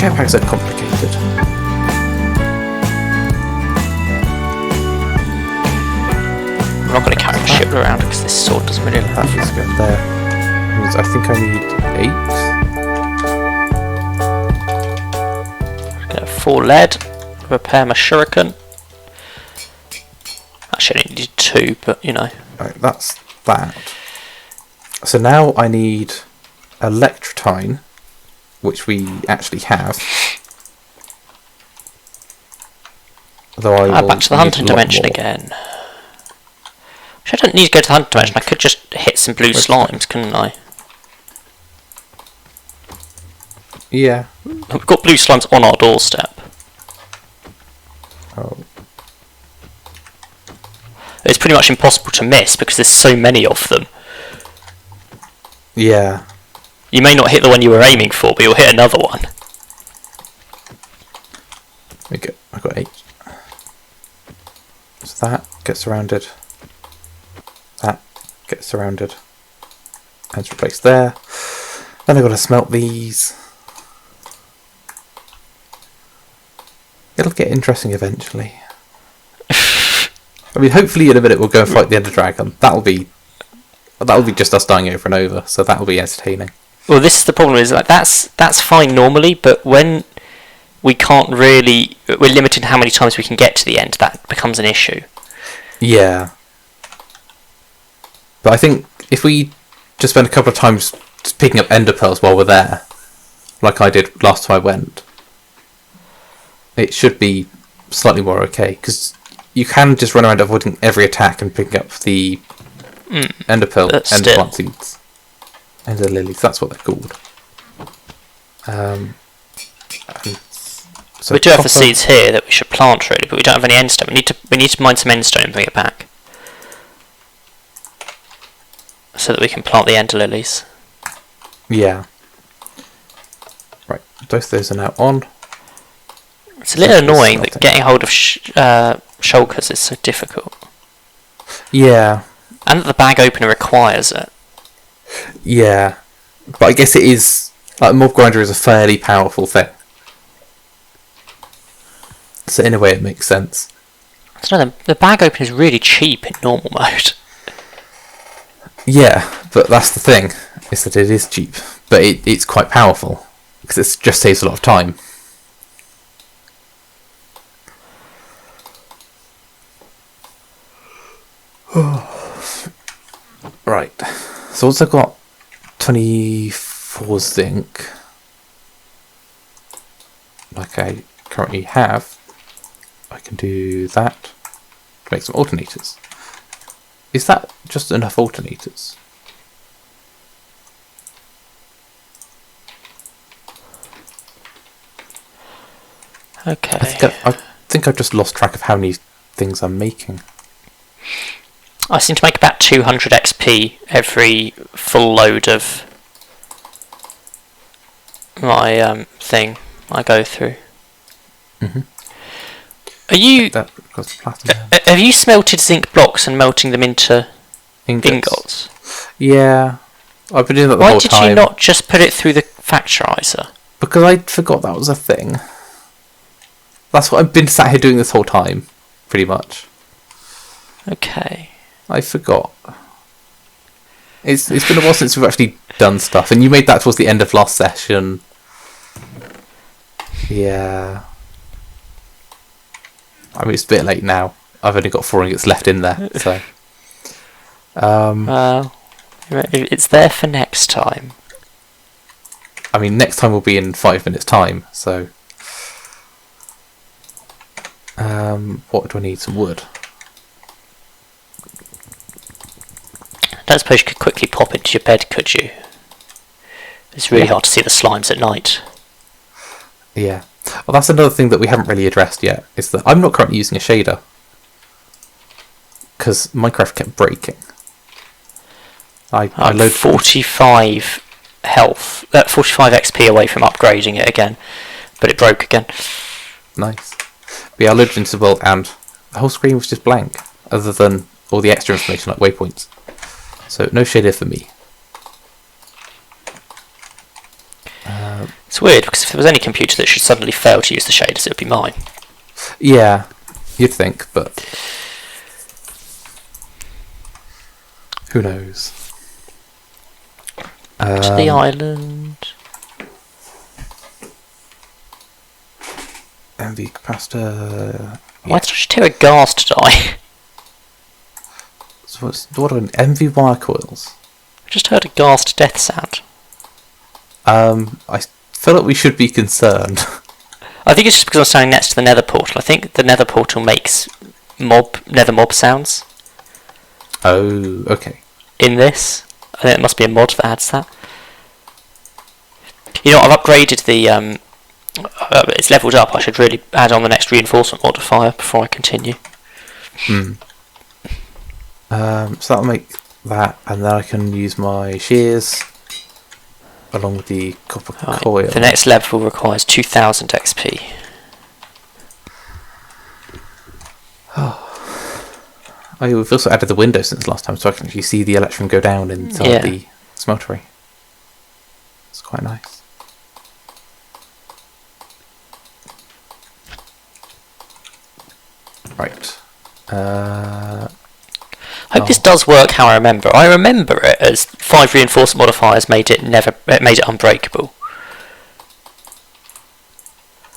jetpacks are complicated. I'm not going to carry my ship around because this sword doesn't really That needs to go there. Means I think I need 8. I'm going to 4 lead. Repair my shuriken. Actually, I only needed 2, but you know. Right, that's that. So now I need electrotine, which we actually have. Though I will back to the hunting dimension again. Which I don't need to go to the hunting dimension. I could just hit some blue slimes, couldn't I? Yeah. We've got blue slimes on our doorstep. Oh. It's pretty much impossible to miss because there's so many of them. Yeah. You may not hit the one you were aiming for, but you'll hit another one. There we go. I've got 8. So that gets surrounded. That gets surrounded. And it's replaced there. Then I've got to smelt these. It'll get interesting eventually. I mean, hopefully in a minute we'll go and fight the Ender Dragon. That'll be just us dying over and over, so that'll be entertaining. Well, this is the problem, is like that's fine normally, but when we can't really, we're limited to how many times we can get to the end, that becomes an issue. Yeah. But I think if we just spend a couple of times just picking up ender pearls while we're there, like I did last time I went, it should be slightly more okay, because you can just run around avoiding every attack and picking up the ender pearl, ender plant seeds, ender lilies. That's what they're called. So we do have the seeds here that we should plant, really, but we don't have any endstone. We need to mine some endstone and bring it back, so that we can plant the ender lilies. Yeah. Right, both those are now on. It's a little annoying that getting hold of shulkers is so difficult. Yeah. And that the bag opener requires it. Yeah. But I guess it is, like, mob grinder is a fairly powerful thing. So in a way it makes sense. I don't know, the bag opener is really cheap in normal mode. Yeah, but that's the thing, is that it is cheap. But it's quite powerful, because it just saves a lot of time. Right, so once I've got 24 zinc, like I currently have, I can do that to make some alternators. Is that just enough alternators? Okay. I think I've just lost track of how many things I'm making. I seem to make about 200 XP every full load of my thing I go through. Mm-hmm. Are you? Have you smelted zinc blocks and melting them into ingots? Yeah, I've been doing that the whole time. Why did you not just put it through the factorizer? Because I forgot that was a thing. That's what I've been sat here doing this whole time, pretty much. Okay. I forgot. It's been a while since we've actually done stuff, and you made that towards the end of last session. Yeah. I mean, it's a bit late now. I've only got 4 ingots left in there, so. It's there for next time. I mean, next time will be in 5 minutes' time, so. What do I need? Some wood. I don't suppose you could quickly pop into your bed, could you? It's really hard to see the slimes at night. Yeah. Well, that's another thing that we haven't really addressed yet, is that I'm not currently using a shader. Because Minecraft kept breaking. I load 45 health, 45 XP away from upgrading it again, but it broke again. Nice. But yeah, I loaded into the world and the whole screen was just blank, other than all the extra information like waypoints. So no shader for me. It's weird, because if there was any computer that should suddenly fail to use the shaders, it would be mine. Yeah, you'd think, but who knows? To the island. MV capacitor. Why did I just hear a ghast die? So what are MV wire coils? I just heard a ghast death sound. I feel like we should be concerned. I think it's just because I'm standing next to the nether portal. I think the nether portal makes nether mob sounds. Oh, okay. In this. I think it must be a mod that adds that. You know, I've upgraded the... it's leveled up. I should really add on the next reinforcement modifier before I continue. So that'll make that, and then I can use my shears along with the copper coil. The next level requires 2000 XP. Oh, we've also added the window since last time, so I can actually see the electron go down inside the smeltery. It's quite nice. Right. I hope this does work how I remember. I remember it as 5 reinforcement modifiers made it unbreakable.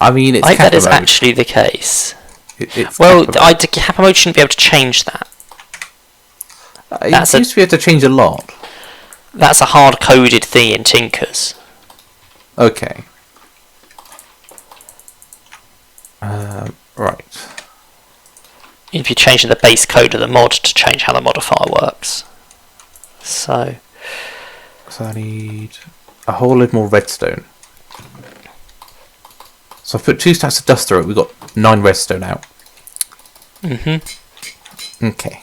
I mean, it's I think that is Kappa Mode. actually the case. It's Well, Kappa Mode. Kappa Mode shouldn't be able to change that. It seems to be able to change a lot. That's a hard-coded thing in Tinkers. Okay. Right. If you're changing the base code of the mod to change how the modifier works. So I need a whole load more redstone. So I've put 2 stacks of dust through it. We've got 9 redstone out. Okay.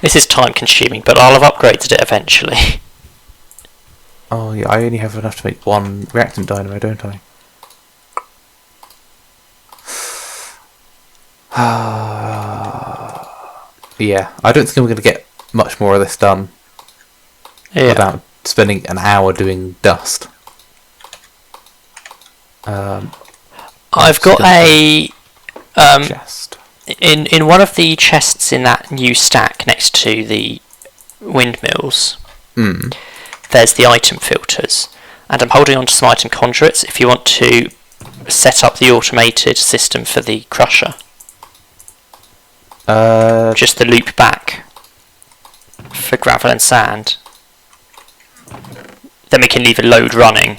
this is time consuming, but I'll have upgraded it eventually. Oh yeah, I only have enough to make 1 reactant dynamo, don't I? Yeah, I don't think I'm going to get much more of this done without spending an hour doing dust. I've got a chest. in one of the chests in that new stack next to the windmills. There's the item filters, and I'm holding on to some item conduits. If you want to set up the automated system for the crusher. Just the loop back for gravel and sand. Then we can leave a load running.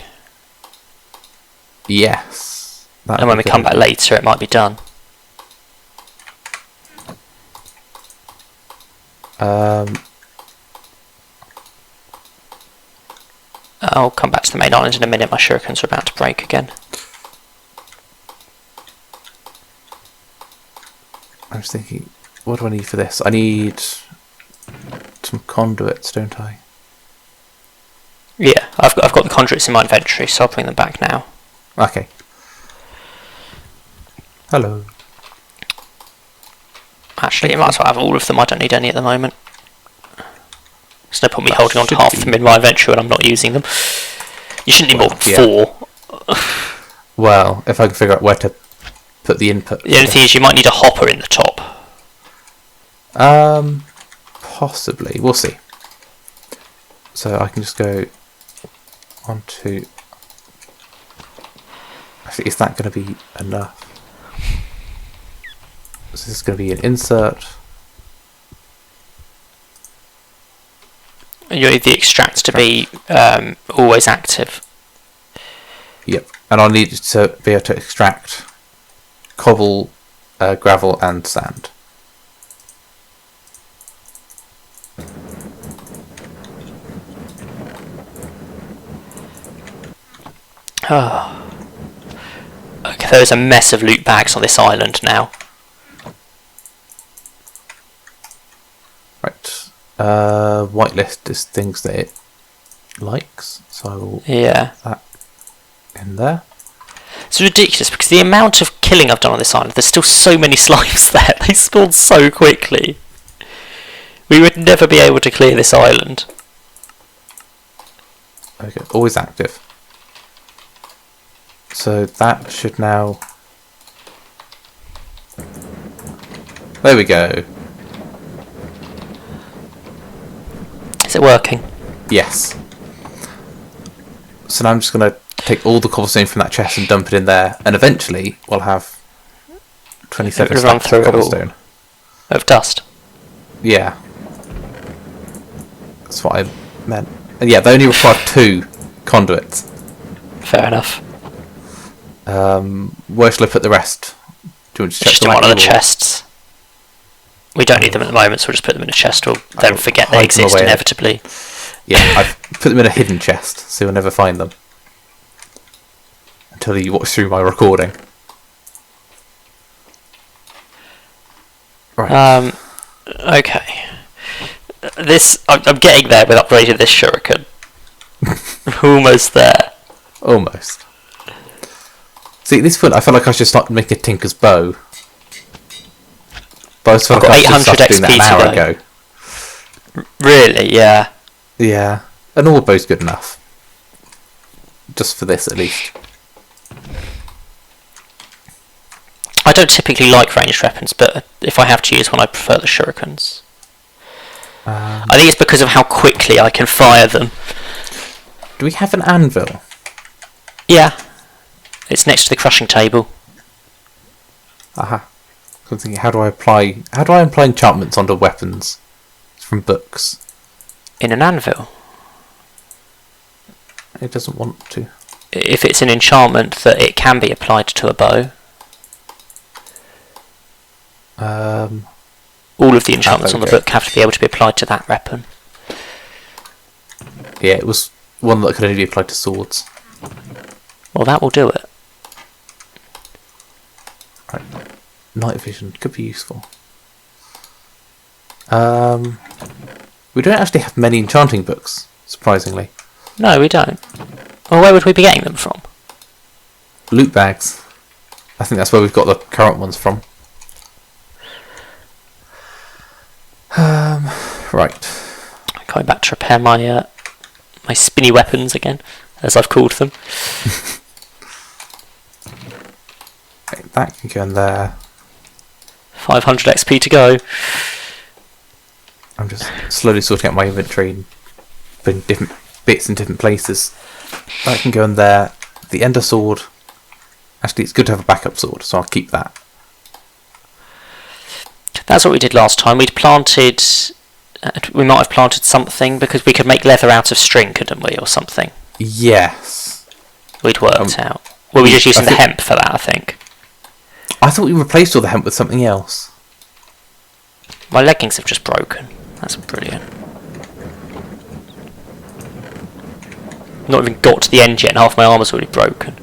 Yes. And when we come back later, it might be done. I'll come back to the main island in a minute. My shurikens are about to break again. I was thinking, what do I need for this? I need some conduits, don't I? Yeah, I've got the conduits in my inventory, so I'll bring them back now. Okay. Hello. Actually, you might as well have all of them. I don't need any at the moment. There's no point me That holding on to should half be- of them in my inventory when I'm not using them. You shouldn't need more than yeah. 4. Well, if I can figure out where to put the input. The only thing is you might need a hopper in the top. Possibly. We'll see. So I can just go on to... Actually, is that going to be enough? So this is going to be an insert. You need the extract to be always active. Yep. And I'll need to be able to extract cobble, gravel and sand. Oh. Okay, there's a mess of loot bags on this island now. Right. Whitelist is things that it likes, so I will Yeah. put that in there. It's ridiculous because the amount of killing I've done on this island, there's still so many slimes there. They spawn so quickly. We would never be able to clear this island. Okay, always active. So that should now... There we go. Is it working? Yes. So now I'm just going to take all the cobblestone from that chest and dump it in there, and eventually we'll have 27 stacks of cobblestone. Of dust? Yeah. That's what I meant. And yeah, they only require 2 conduits. Fair enough. Where shall I put the rest? Do you want to check Just in one of the chests. We don't need them at the moment, so we'll just put them in a chest. We'll then forget they exist inevitably. Yeah, I've put them in a hidden chest, so you'll never find them. Until you watch through my recording. Right. Okay. I'm getting there with upgrading this shuriken. Almost there. Almost. See, at this point, I felt like I should start making a Tinker's bow. But I was felt like I should start doing that an hour ago. Really? Yeah. Yeah. A normal bow's good enough. Just for this, at least. I don't typically like ranged weapons, but if I have to use one, I prefer the shurikens. I think it's because of how quickly I can fire them. Do we have an anvil? Yeah. It's next to the crushing table. Aha. I'm thinking, how do I apply enchantments onto weapons from books? In an anvil. It doesn't want to. If it's an enchantment that it can be applied to a bow. All of the enchantments on the book have to be able to be applied to that weapon. Yeah, it was one that could only be applied to swords. Well, that will do it. Right. Night vision could be useful. We don't actually have many enchanting books, surprisingly. No, we don't. Well, where would we be getting them from? Loot bags. I think that's where we've got the current ones from. Right. Going back to repair my my spinny weapons again, as I've called them. Okay, that can go in there. 500 XP to go. I'm just slowly sorting out my inventory and putting different bits in different places. That can go in there. The ender sword. Actually, it's good to have a backup sword, so I'll keep that. That's what we did last time. We'd planted... we might have planted something, because we could make leather out of string, couldn't we, or something? Yes. We'd worked out. Well, we were just using the hemp for that, I think. I thought we replaced all the hemp with something else. My leggings have just broken. That's brilliant. Not even got to the end yet, and half my armour's already broken.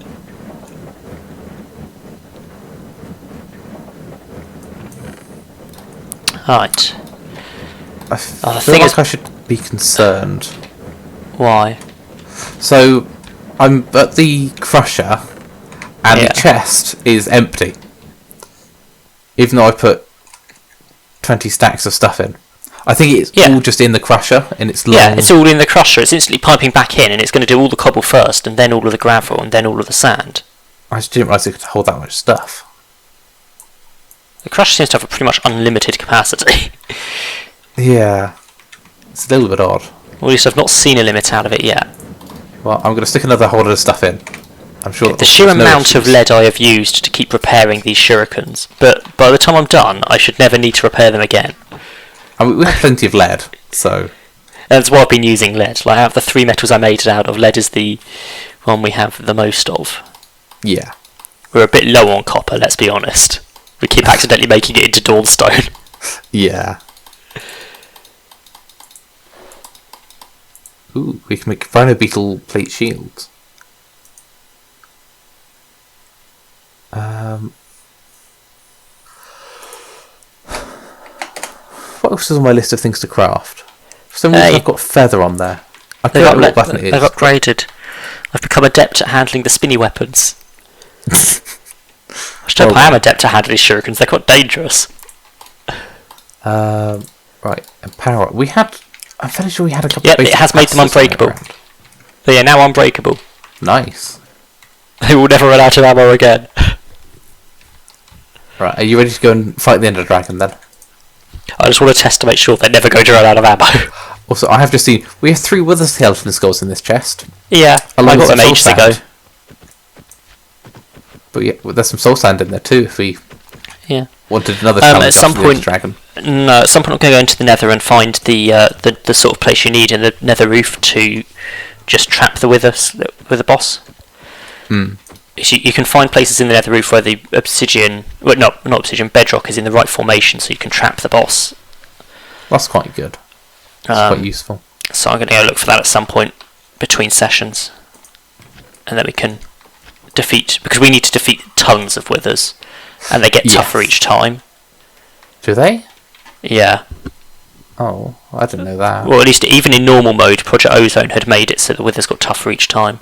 Right. I feel like I should be concerned. Why? So, I'm at the crusher, and the chest is empty. Even though I put 20 stacks of stuff in. I think it's all just in the crusher, and it's long... Yeah, it's all in the crusher. It's instantly piping back in, and it's going to do all the cobble first, and then all of the gravel, and then all of the sand. I just didn't realise it could hold that much stuff. The crusher seems to have a pretty much unlimited capacity. Yeah. It's a little bit odd. Well, at least I've not seen a limit out of it yet. Well, I'm going to stick another whole lot of stuff in. I'm sure the sheer amount of lead I have used to keep repairing these shurikens, but by the time I'm done, I should never need to repair them again. I mean, we have plenty of lead, so... That's why I've been using lead. Like, out of the 3 metals I made it out of, lead is the one we have the most of. Yeah. We're a bit low on copper, let's be honest. We keep accidentally making it into dawnstone. Yeah. Ooh, we can make Rhino Beetle plate shields. What else is on my list of things to craft? For some reason I've got feather on there. I can't remember what button it is. I've upgraded. I've become adept at handling the spinny weapons. I am adept at handling shurikens. They're quite dangerous. Right, and power. We had... I'm fairly sure we had a couple of... Yep, it has made them unbreakable. They are now unbreakable. Nice. They will never run out of ammo again. Right, are you ready to go and fight the Ender Dragon then? I just want to test to make sure they're never going to run out of ammo. Also, I have just seen we have 3 Wither Skeleton Skulls in this chest. Yeah, I got them ages ago. But yeah, well, there's some soul sand in there too. If we wanted another challenge at some point, dragon. No, at some point I'm going to go into the Nether and find the sort of place you need in the Nether roof to just trap the Wither boss. You can find places in the Nether roof where the obsidian, well, not obsidian, bedrock is in the right formation, so you can trap the boss. That's quite good. That's quite useful. So I'm going to go look for that at some point between sessions, and then we can because we need to defeat tons of withers, and they get tougher each time. Do they? Yeah. Oh, I didn't know that. Well, at least even in normal mode, Project Ozone had made it so the withers got tougher each time.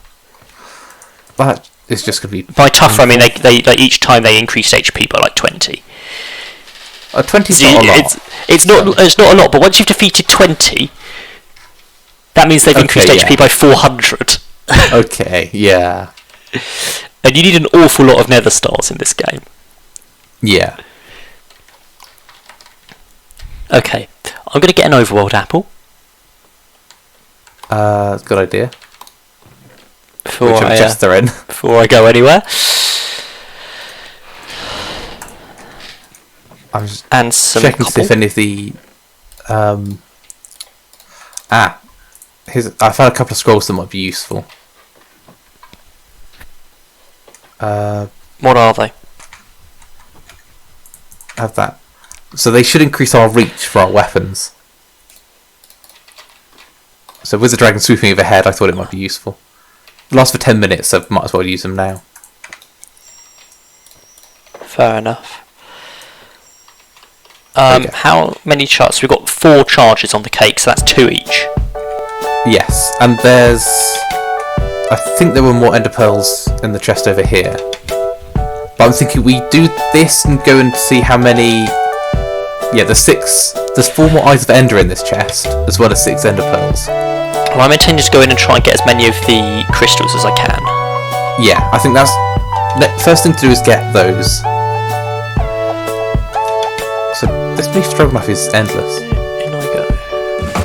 That is just going to be... By tougher, I mean they like each time they increased HP by like 20. 20 is not a lot. It's not a lot, but once you've defeated 20, that means they've increased HP by 400. Okay, yeah. And you need an awful lot of nether stars in this game. Yeah. Okay, I'm going to get an overworld apple. Good idea. Before before I go anywhere. I'm just and some checking to see if any of the I found a couple of scrolls that might be useful. What are they? Have that. So they should increase our reach for our weapons. So with the dragon swooping overhead, I thought it might be useful. It lasts for 10 minutes, so might as well use them now. Fair enough. How many charges? We've got 4 charges on the cake, so that's 2 each. Yes, and there's... I think there were more ender pearls in the chest over here. But I'm thinking we do this and go and see how many... Yeah, there's 4 more eyes of ender in this chest, as well as 6 ender pearls. Well, I'm intending to go in and try and get as many of the crystals as I can. Yeah, I think that's... First thing to do is get those. So this beef stroganoff is endless.